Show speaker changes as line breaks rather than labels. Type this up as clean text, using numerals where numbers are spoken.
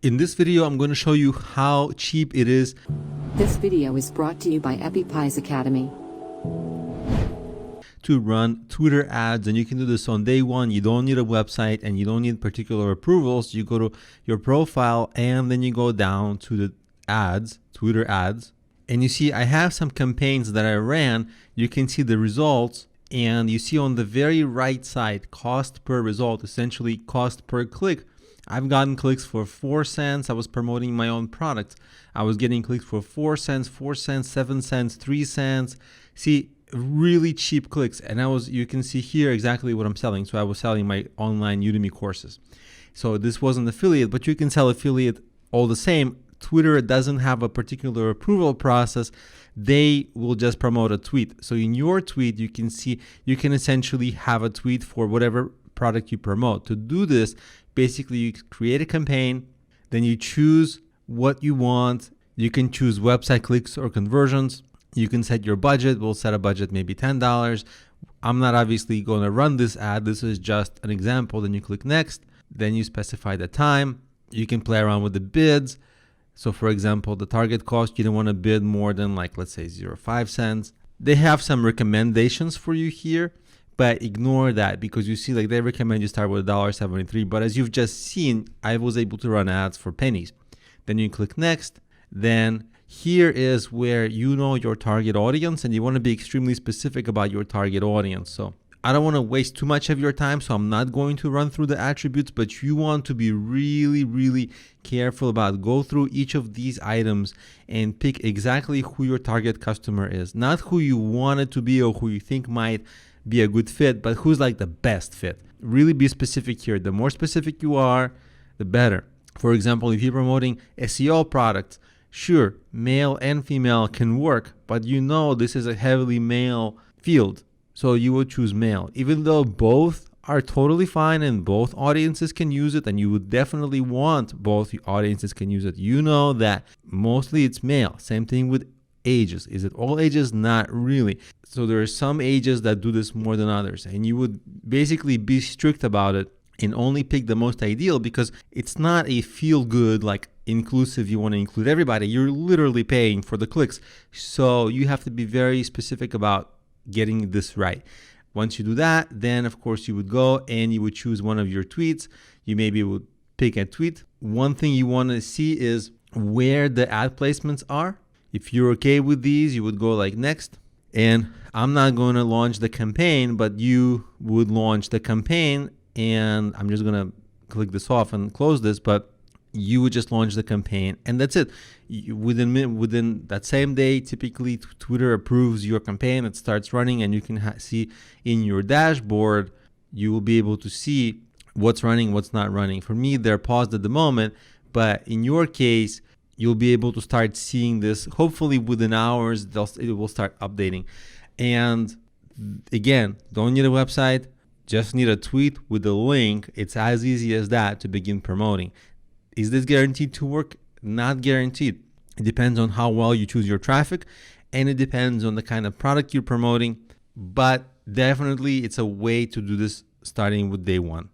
In this video, I'm going to show you how cheap it is.
This video is brought to you by EpiPies Academy.
To run Twitter ads, and you can do this on day one. You don't need a website and you don't need particular approvals. You go to your profile and then you go down to the ads, Twitter ads, and you see I have some campaigns that I ran. You can see the results, and you see on the very right side cost per result, essentially cost per click. I've gotten clicks for 4 cents. I was promoting my own product. I was getting clicks for 4 cents, 7 cents, 3 cents. See, really cheap clicks. And you can see here exactly what I'm selling. So I was selling my online Udemy courses. So this was an affiliate, but you can sell affiliate all the same. Twitter doesn't have a particular approval process. They will just promote a tweet. So in your tweet, you can essentially have a tweet for whatever product you promote. To do this, basically you create a campaign, then you choose what you want. You can choose website clicks or conversions. You can set your budget. We'll set a budget maybe $10. I'm not obviously going to run this ad. This is just an example. Then you click next. Then you specify the time. You can play around with the bids. So for example, the target cost, you don't want to bid more than let's say 0.5 cents. They have some recommendations for you here, but ignore that because you see they recommend you start with $1.73. But as you've just seen, I was able to run ads for pennies. Then you click next. Then here is where you know your target audience, and you want to be extremely specific about your target audience. So I don't want to waste too much of your time, so I'm not going to run through the attributes, but you want to be really, really careful about go through each of these items and pick exactly who your target customer is. Not who you want it to be or who you think might be a good fit, but who's the best fit. Really be specific here. The more specific you are, the better. For example, if you're promoting SEO products, sure, male and female can work, but this is a heavily male field. So you would choose male, even though both are totally fine and both audiences can use it, and you would definitely want both audiences can use it. You know that mostly it's male. Same thing with ages. Is it all ages? Not really. So there are some ages that do this more than others, and you would basically be strict about it and only pick the most ideal, because it's not a feel good inclusive. You want to include everybody. You're literally paying for the clicks. So you have to be very specific about getting this right. Once you do that, then of course you would go and you would choose one of your tweets. You maybe would pick a tweet. One thing you want to see is where the ad placements are. If you're okay with these, you would go next. And I'm not going to launch the campaign, but you would launch the campaign, and I'm just going to click this off and close this, but you would just launch the campaign, and that's it. Within that same day, typically Twitter approves your campaign. It starts running, and you can see in your dashboard, you will be able to see what's running, what's not running. For me, they're paused at the moment, but in your case, you'll be able to start seeing this. Hopefully within hours, it will start updating. And again, don't need a website, just need a tweet with a link. It's as easy as that to begin promoting. Is this guaranteed to work? Not guaranteed. It depends on how well you choose your traffic, and it depends on the kind of product you're promoting, but definitely it's a way to do this starting with day one.